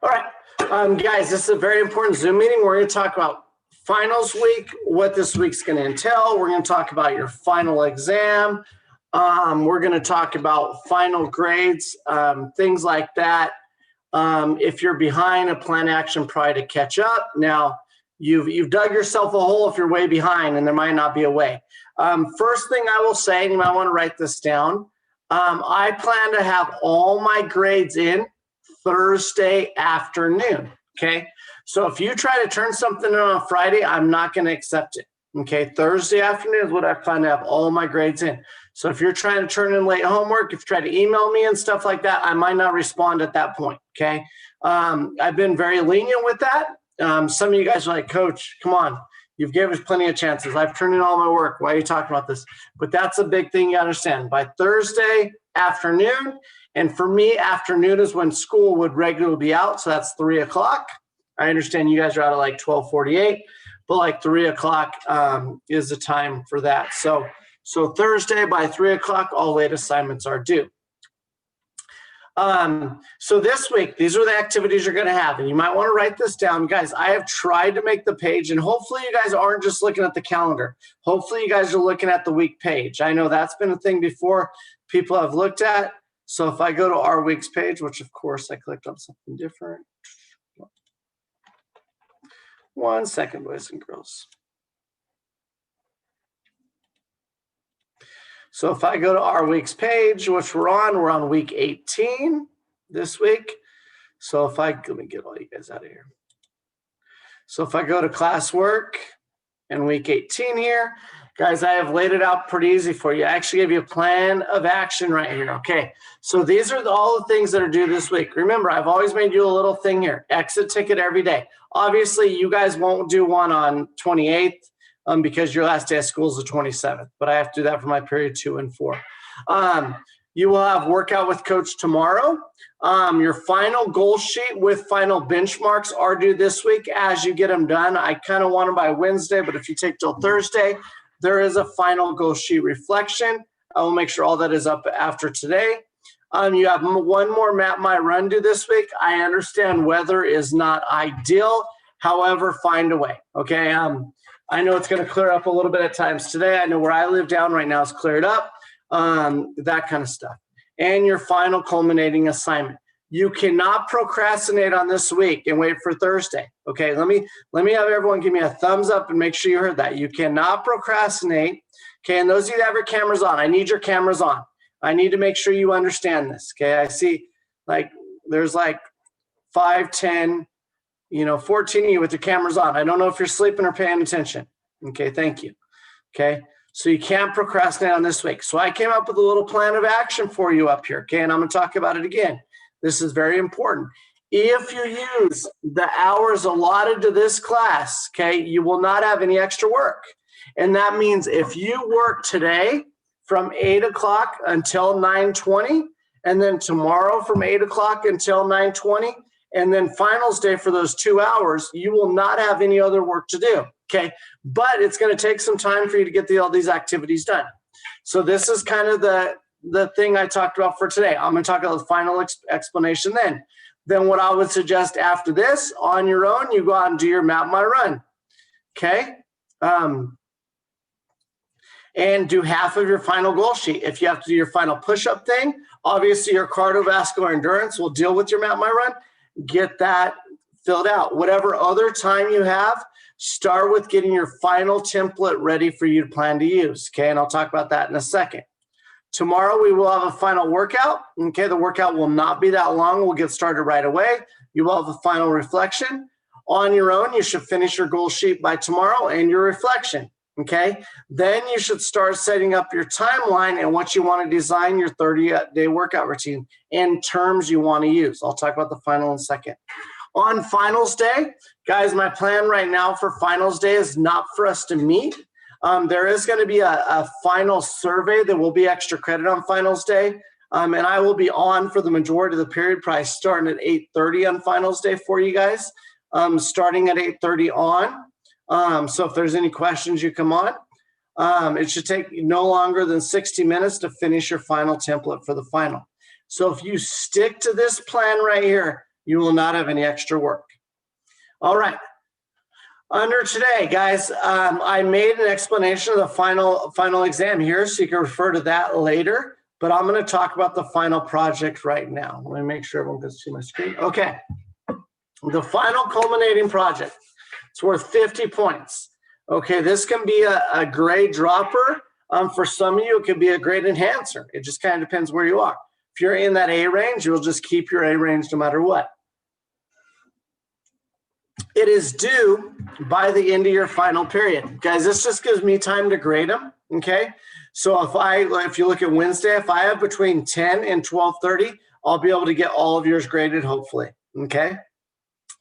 All right, guys, this is a very important Zoom meeting. We're going to talk about finals week, what this week's going to entail. We're going to talk about your final exam. We're going to talk about final grades, things like that. If you're behind, a plan action probably to catch up. Now, you've dug yourself a hole if you're way behind, and there might not be a way. First thing I will say, and you might want to write this down, I plan to have all my grades in Thursday afternoon, okay? So if you try to turn something in on Friday, I'm not going to accept it, okay? Thursday afternoon is what I plan to have all my grades in. So if you're trying to turn in late homework, if you try to email me and stuff like that, I might not respond at that point, okay? I've been very lenient with that. Some of you guys are like, Coach, come on. You've given us plenty of chances. I've turned in all my work. Why are you talking about this? But that's a big thing you understand. By Thursday afternoon, and for me, afternoon is when school would regularly be out, so that's 3 o'clock. I understand you guys are out at like 12:48, but like 3 o'clock is the time for that. So Thursday by 3 o'clock, all late assignments are due. So this week, these are the activities you're going to have, and you might want to write this down. Guys, I have tried to make the page, and hopefully you guys aren't just looking at the calendar. Hopefully you guys are looking at the week page. I know that's been a thing before people have looked at. So if I go to our week's page, which of course I clicked on something different. 1 second, boys and girls. So if I go to our week's page, which we're on week 18 this week. So if let me get all you guys out of here. So if I go to classwork and week 18 here, guys, I have laid it out pretty easy for you. I actually gave you a plan of action right here, okay? So these are all the things that are due this week. Remember, I've always made you a little thing here, exit ticket every day. Obviously, you guys won't do one on 28th because your last day of school is the 27th, but I have to do that for my period 2 and 4. You will have workout with coach tomorrow. Your final goal sheet with final benchmarks are due this week as you get them done. I kind of want them by Wednesday, but if you take till Thursday, there is a final goal sheet reflection. I will make sure all that is up after today. You have one more Map My Run due this week. I understand weather is not ideal. However, find a way, okay? I know it's going to clear up a little bit at times today. I know where I live down right now is cleared up, that kind of stuff. And your final culminating assignment. You cannot procrastinate on this week and wait for Thursday. Okay, let me have everyone give me a thumbs up and make sure you heard that. You cannot procrastinate. Okay, and those of you that have your cameras on, I need your cameras on. I need to make sure you understand this. Okay, I see like there's like 5, 10, 14 of you with your cameras on. I don't know if you're sleeping or paying attention. Okay, thank you. Okay, so you can't procrastinate on this week. So I came up with a little plan of action for you up here. Okay, and I'm going to talk about it again. This is very important. If you use the hours allotted to this class, okay, you will not have any extra work. And that means if you work today from 8 o'clock until 9:20, and then tomorrow from 8 o'clock until 9:20, and then finals day for those 2 hours, you will not have any other work to do, okay? But it's going to take some time for you to get all these activities done. So this is kind of the thing I talked about for today. I'm going to talk about the final explanation then. Then what I would suggest after this, on your own, you go out and do your Map My Run, okay? And do half of your final goal sheet. If you have to do your final push-up thing, obviously your cardiovascular endurance will deal with your Map My Run. Get that filled out. Whatever other time you have, start with getting your final template ready for you to plan to use, okay? And I'll talk about that in a second. Tomorrow we will have a final workout, okay? The workout will not be that long. We'll get started right away. You will have a final reflection. On your own, you should finish your goal sheet by tomorrow and your reflection, okay? Then you should start setting up your timeline and what you want to design your 30-day workout routine and terms you want to use. I'll talk about the final in a second. On finals day, guys, my plan right now for finals day is not for us to meet. There is going to be a final survey that will be extra credit on finals day. And I will be on for the majority of the period, probably starting at 8:30 on finals day for you guys, starting at 8:30 on. So if there's any questions, you come on. It should take no longer than 60 minutes to finish your final template for the final. So if you stick to this plan right here, You will not have any extra work. All right. Under today, guys, I made an explanation of the final exam here, so you can refer to that later. But I'm going to talk about the final project right now. Let me make sure everyone can see my screen. Okay. The final culminating project. It's worth 50 points. Okay, this can be a grade dropper. For some of you, it could be a grade enhancer. It just kind of depends where you are. If you're in that A range, you'll just keep your A range no matter what. It is due by the end of your final period. Guys, this just gives me time to grade them, okay? So if you look at Wednesday, if I have between 10 and 12:30, I'll be able to get all of yours graded, hopefully, okay?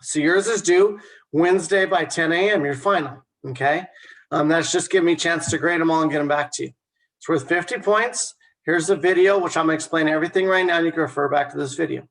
So yours is due Wednesday by 10 a.m., your final, okay? That's just giving me a chance to grade them all and get them back to you. It's worth 50 points. Here's the video, which I'm going to explain everything right now, and you can refer back to this video.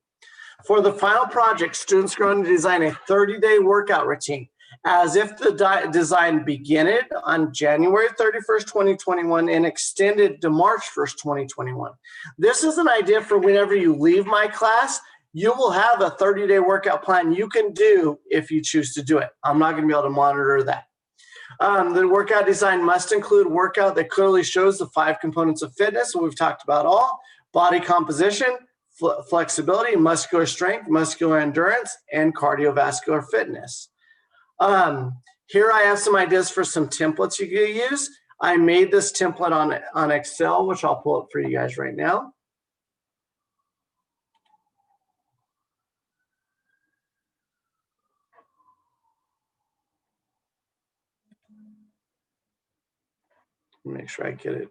For the final project, students are going to design a 30-day workout routine as if the design began on January 31st, 2021 and extended to March 1st, 2021. This is an idea for whenever you leave my class, you will have a 30-day workout plan you can do if you choose to do it. I'm not going to be able to monitor that. The workout design must include workout that clearly shows the 5 components of fitness, what we've talked about all: body composition, flexibility, muscular strength, muscular endurance, and cardiovascular fitness. Here I have some ideas for some templates you can use. I made this template on Excel, which I'll pull up for you guys right now. Make sure I get it.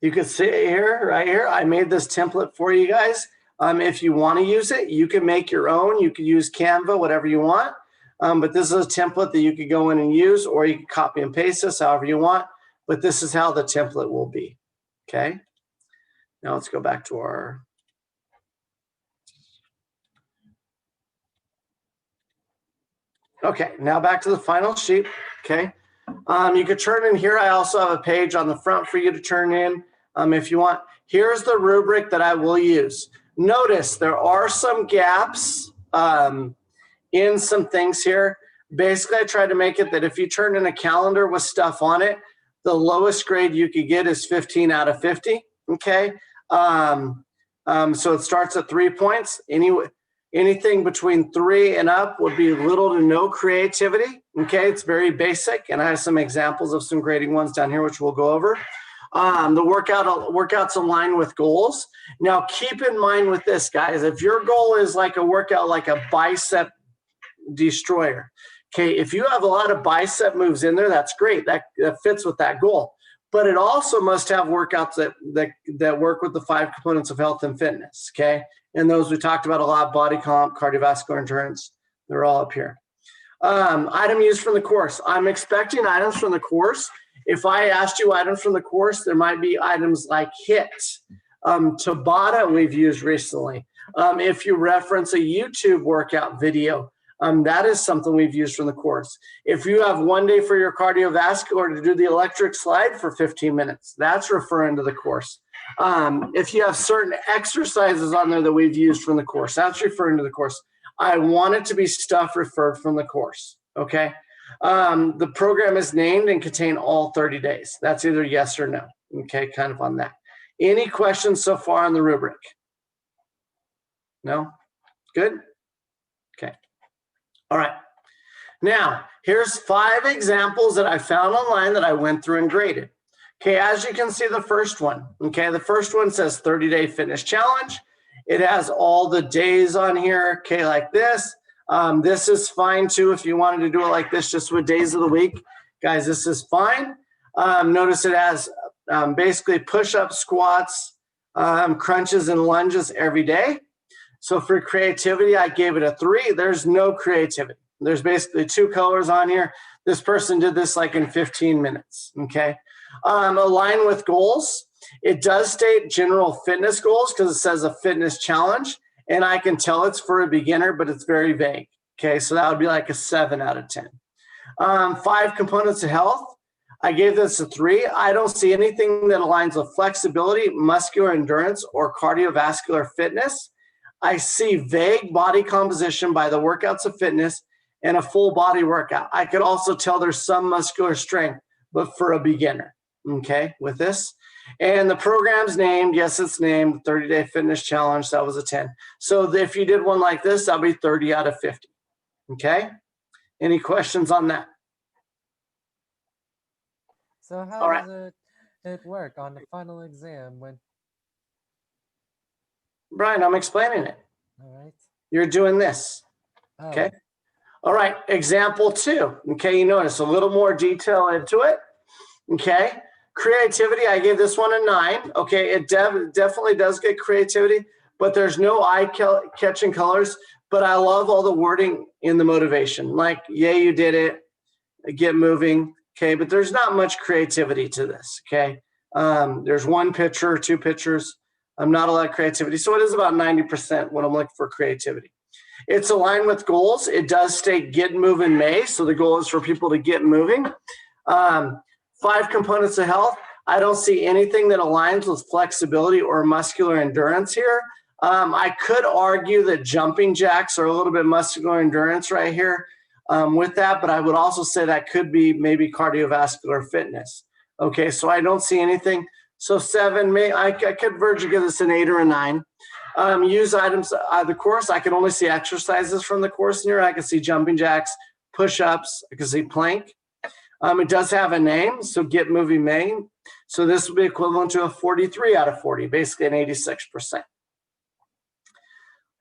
You can see it here, right here. I made this template for you guys. If you want to use it, you can make your own. You can use Canva, whatever you want. But this is a template that you could go in and use, or you can copy and paste this however you want. But this is how the template will be. Okay. Now let's go back to our. Okay, now back to the final sheet. Okay. You could turn in here. I also have a page on the front for you to turn in if you want. Here's the rubric that I will use. Notice there are some gaps in some things here. Basically, I tried to make it that if you turn in a calendar with stuff on it, the lowest grade you could get is 15 out of 50. Okay. So it starts at 3 points. Anything between 3 and up would be little to no creativity. Okay, it's very basic, and I have some examples of some grading ones down here, which we'll go over. The workouts align with goals. Now, keep in mind with this, guys, if your goal is like a workout like a bicep destroyer, okay, if you have a lot of bicep moves in there, that's great. That fits with that goal. But it also must have workouts that work with the 5 components of health and fitness, okay? And those we talked about a lot: body comp, cardiovascular endurance. They're all up here. Item used from the course. I'm expecting items from the course. If I asked you items from the course, there might be items like HIIT, Tabata we've used recently. If you reference a YouTube workout video, that is something we've used from the course. If you have one day for your cardiovascular to do the electric slide for 15 minutes, that's referring to the course. If you have certain exercises on there that we've used from the course, that's referring to the course. I want it to be stuff referred from the course, okay? The program is named and contain all 30 days. That's either yes or no, okay, kind of on that. Any questions so far on the rubric? No? Good? Okay. All right. Now, here's 5 examples that I found online that I went through and graded. Okay, as you can see, the first one, okay, the first one says 30-day fitness challenge. It has all the days on here, okay, like this. This is fine too if you wanted to do it like this, just with days of the week. Guys, this is fine. Notice it has basically push-ups, squats, crunches, and lunges every day. So for creativity, I gave it a 3. There's no creativity. There's basically 2 colors on here. This person did this like in 15 minutes, okay? Align with goals. It does state general fitness goals because it says a fitness challenge, and I can tell it's for a beginner, but it's very vague. Okay, so that would be like a 7 out of 10. 5 components of health. I gave this a 3. I don't see anything that aligns with flexibility, muscular endurance, or cardiovascular fitness. I see vague body composition by the workouts of fitness and a full body workout. I could also tell there's some muscular strength, but for a beginner, okay, with this. And the program's named, yes, it's named 30-Day Fitness Challenge. That was a 10. So if you did one like this, that'll be 30 out of 50, okay? Any questions on that? So how does it work on the final exam when? Brian, I'm explaining it. All right. You're doing this, okay? All right, example 2. Okay, you notice a little more detail into it, okay? Creativity, I gave this one a 9. Okay, it definitely does get creativity, but there's no eye-catching colors, but I love all the wording in the motivation. Like, yay, you did it, get moving, okay? But there's not much creativity to this, okay? There's 1 picture, 2 pictures. Not a lot of creativity. So it is about 90% when I'm looking for creativity. It's aligned with goals. It does state get moving May. So the goal is for people to get moving. 5 components of health. I don't see anything that aligns with flexibility or muscular endurance here. I could argue that jumping jacks are a little bit muscular endurance right here with that, but I would also say that could be maybe cardiovascular fitness. Okay, so I don't see anything. So 7, I could verge to give this an 8 or a 9. Use items of the course. I can only see exercises from the course in here. I can see jumping jacks, push-ups. I can see plank. It does have a name, so get moving main. So this would be equivalent to a 43 out of 40, basically an 86%.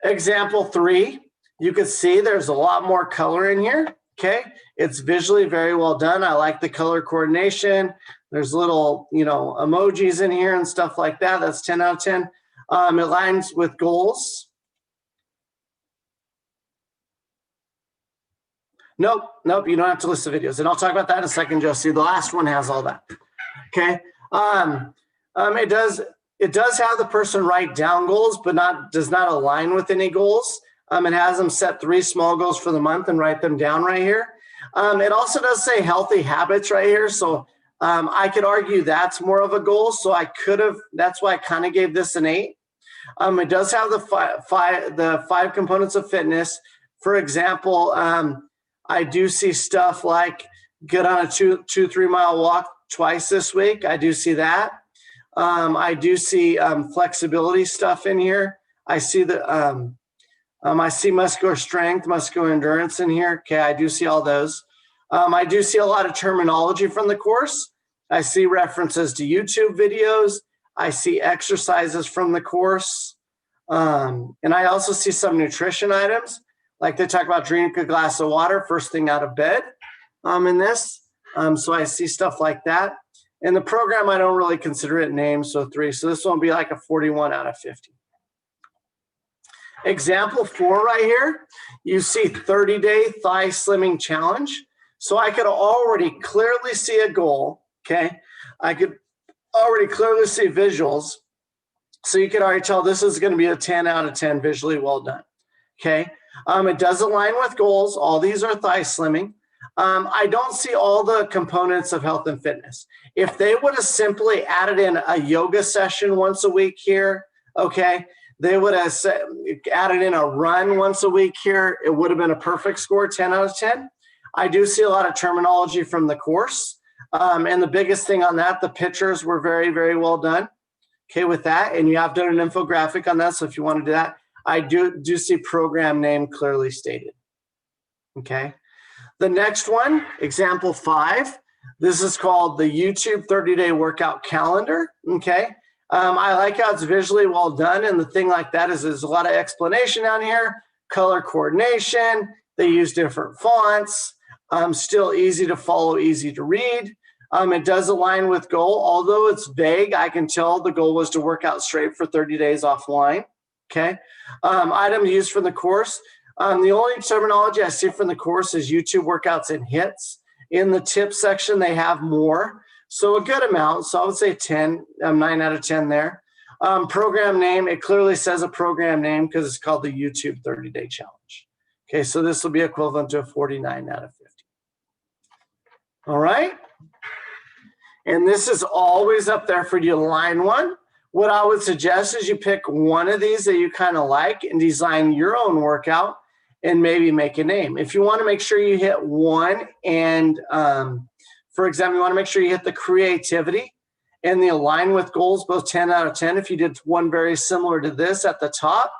Example 3, you can see there's a lot more color in here, okay? It's visually very well done. I like the color coordination. There's little, emojis in here and stuff like that. That's 10 out of 10. It aligns with goals. Nope, you don't have to list the videos. And I'll talk about that in a second, Josie. The last one has all that, okay? It does have the person write down goals, but does not align with any goals. It has them set 3 small goals for the month and write them down right here. It also does say healthy habits right here. So I could argue that's more of a goal. So that's why I kind of gave this an 8. It does have the 5 components of fitness. For example, I do see stuff like get on a 2-3 mile walk twice this week. I do see that. I do see flexibility stuff in here. I see I see muscular strength, muscular endurance in here. Okay, I do see all those. I do see a lot of terminology from the course. I see references to YouTube videos. I see exercises from the course. And I also see some nutrition items. Like they talk about drink a glass of water first thing out of bed in this. So I see stuff like that. In the program, I don't really consider it named, so 3. So this one will be like a 41 out of 50. Example 4 right here, you see 30-day thigh slimming challenge. So I could already clearly see a goal, okay? I could already clearly see visuals. So you could already tell this is gonna be a 10 out of 10 visually well done, okay? It does align with goals. All these are thigh slimming. I don't see all the components of health and fitness. If they would have simply added in a yoga session once a week here, okay, they would have added in a run once a week here, it would have been a perfect score, 10 out of 10. I do see a lot of terminology from the course. And the biggest thing on that, the pictures were very, very well done. Okay, with that, and you have done an infographic on that, so if you want to do that, I do see program name clearly stated, okay? The next one, example 5, this is called the YouTube 30-day workout calendar, okay? I like how it's visually well done, and the thing like that is there's a lot of explanation down here, color coordination, they use different fonts, still easy to follow, easy to read. It does align with goal, although it's vague, I can tell the goal was to work out straight for 30 days offline, okay? Items used from the course. The only terminology I see from the course is YouTube workouts and hits. In the tips section, they have more. So a good amount. So I would say 10, 9 out of 10 there. Program name, it clearly says a program name because it's called the YouTube 30-day challenge. Okay, so this will be equivalent to a 49 out of 50. All right. And this is always up there for you to line one. What I would suggest is you pick one of these that you kind of like and design your own workout and maybe make a name. If you want to make sure you hit one and, for example, you want to make sure you hit the creativity and the align with goals, both 10 out of 10. If you did one very similar to this at the top,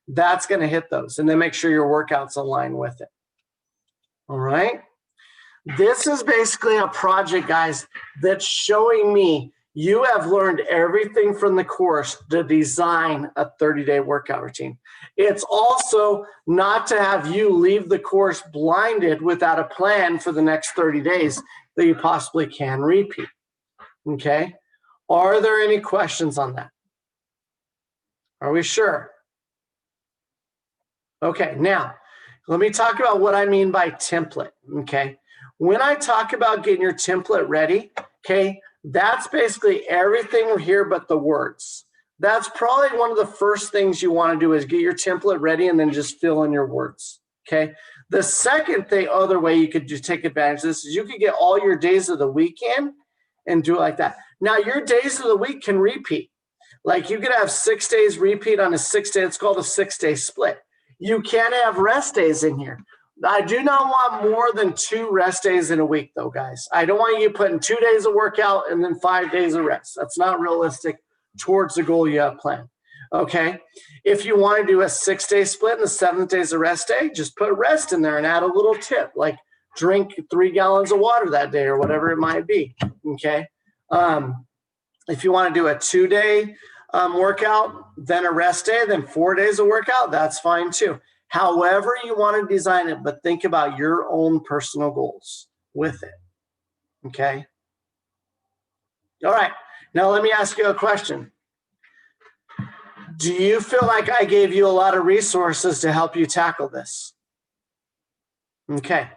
that's going to hit those. And then make sure your workouts align with it. All right. This is basically a project, guys, that's showing me you have learned everything from the course to design a 30-day workout routine. It's also not to have you leave the course blinded without a plan for the next 30 days that you possibly can repeat. Okay? Are there any questions on that? Are we sure? Okay, now let me talk about what I mean by template. Okay? When I talk about getting your template ready, okay, that's basically everything here but the words. That's probably one of the first things you want to do is get your template ready and then just fill in your words, okay? The second other way you could just take advantage of this is you could get all your days of the week in and do it like that. Now, your days of the week can repeat. Like you could have 6 days repeat on a 6-day, it's called a 6-day split. You can have rest days in here. I do not want more than 2 rest days in a week, though, guys. I don't want you putting 2 days of workout and then 5 days of rest. That's not realistic towards the goal you have planned. Okay? If you want to do a 6-day split and the 7th day is a rest day, just put rest in there and add a little tip, like drink 3 gallons of water that day or whatever it might be. Okay? If you want to do a 2-day workout, then a rest day, then 4 days of workout, that's fine too. However you want to design it, but think about your own personal goals with it, okay? All right, now let me ask you a question. Do you feel like I gave you a lot of resources to help you tackle this? Okay,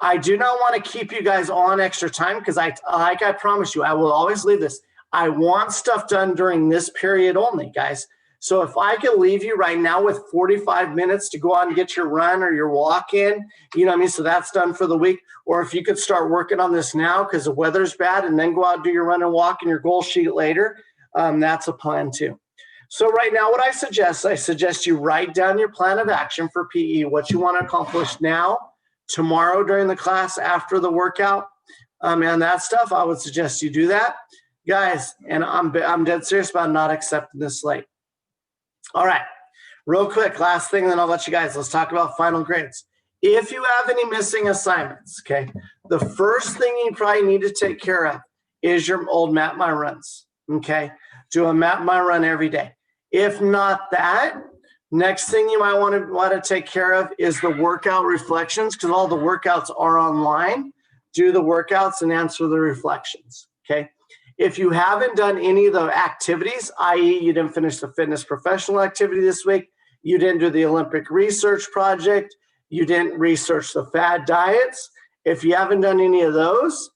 I do not want to keep you guys on extra time because like I promised you, I will always leave this. I want stuff done during this period only, guys. So if I can leave you right now with 45 minutes to go out and get your run or your walk in, you know what I mean? So that's done for the week. Or if you could start working on this now because the weather's bad and then go out and do your run and walk and your goal sheet later, that's a plan too. So right now what I suggest you write down your plan of action for PE, what you want to accomplish now, tomorrow during the class, after the workout, and that stuff. I would suggest you do that. Guys, and I'm dead serious about not accepting this late. All right, real quick, last thing, then I'll let you guys, let's talk about final grades. If you have any missing assignments, okay, the first thing you probably need to take care of is your old map my runs, okay? Do a map my run every day. If not that, next thing you might want to take care of is the workout reflections because all the workouts are online. Do the workouts and answer the reflections, okay? If you haven't done any of the activities, i.e. you didn't finish the fitness professional activity this week, you didn't do the Olympic research project, you didn't research the fad diets, if you haven't done any of those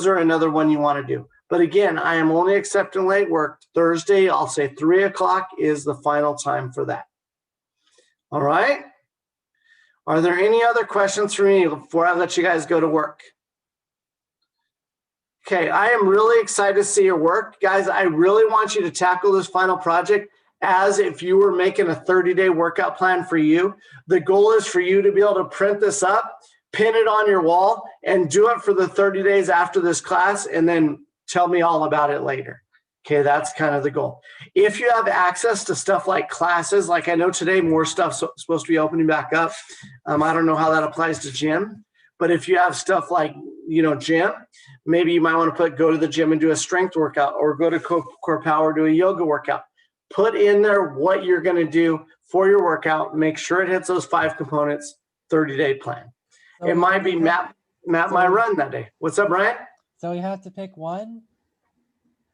are another one you want to do. But again, I am only accepting late work. Thursday, I'll say 3 o'clock is the final time for that. All right? Are there any other questions for me before I let you guys go to work? Okay, I am really excited to see your work. Guys, I really want you to tackle this final project as if you were making a 30-day workout plan for you. The goal is for you to be able to print this up, pin it on your wall, and do it for the 30 days after this class, and then tell me all about it later. Okay, that's kind of the goal. If you have access to stuff like classes, like I know today more stuff's supposed to be opening back up. I don't know how that applies to gym, but if you have stuff like, gym, maybe you might want to go to the gym and do a strength workout or go to Core Power, do a yoga workout. Put in there what you're going to do for your workout. Make sure it hits those 5 components, 30-day plan. So it might be map my run that day. What's up, Brian? So you have to pick one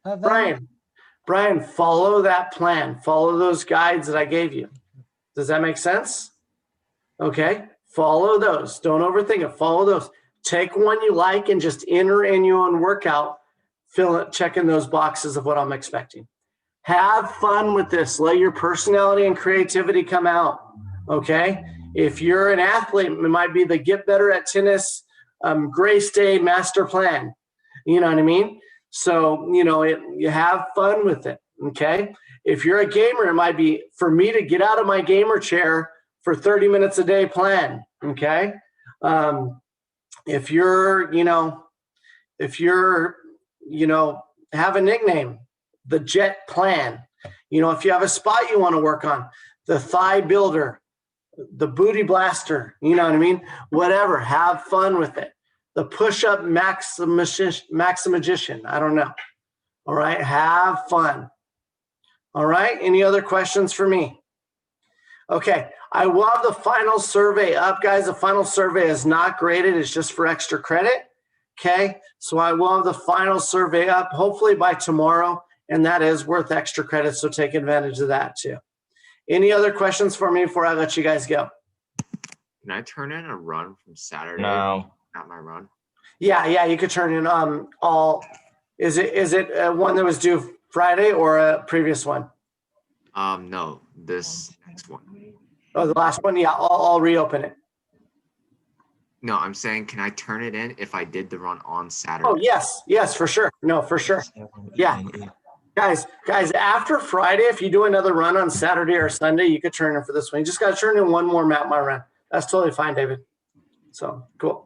of them? Brian, follow that plan. Follow those guides that I gave you. Does that make sense? Okay. Follow those. Don't overthink it. Follow those. Take one you like and just enter in your own workout, checking those boxes of what I'm expecting. Have fun with this. Let your personality and creativity come out, okay? If you're an athlete, it might be the Get Better at Tennis Grace Day master plan. You know what I mean? So, you have fun with it, okay? If you're a gamer, it might be for me to get out of my gamer chair for 30 minutes a day plan, okay? If you're, have a nickname, the Jet Plan. If you have a spot you want to work on, the Thigh Builder, the Booty Blaster, you know what I mean? Whatever, have fun with it. The Push-Up Maximagician, I don't know. All right, have fun. All right, any other questions for me? Okay, I will have the final survey up, guys. The final survey is not graded, it's just for extra credit. Okay, so I will have the final survey up hopefully by tomorrow, and that is worth extra credit, so take advantage of that too. Any other questions for me before I let you guys go? Can I turn in a run from Saturday? No. Not my run. Yeah, you could turn in is it one that was due Friday or a previous one? No, this next one. Oh, the last one? Yeah, I'll reopen it. No, I'm saying, can I turn it in if I did the run on Saturday? Oh, yes, for sure. No, for sure. Yeah. Guys, after Friday, if you do another run on Saturday or Sunday, you could turn in for this one. You just got to turn in one more Map My Run. That's totally fine, David. So, cool.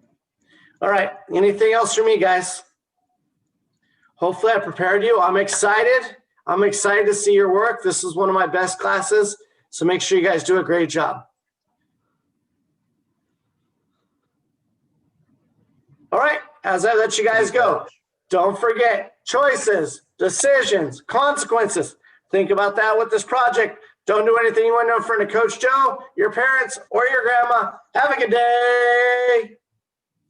All right. Anything else for me, guys? Hopefully I prepared you. I'm excited. I'm excited to see your work. This is one of my best classes. So make sure you guys do a great job. All right. As I let you guys go, don't forget choices, decisions, consequences. Think about that with this project. Don't do anything you want to know in front of Coach Joe, your parents, or your grandma. Have a good day.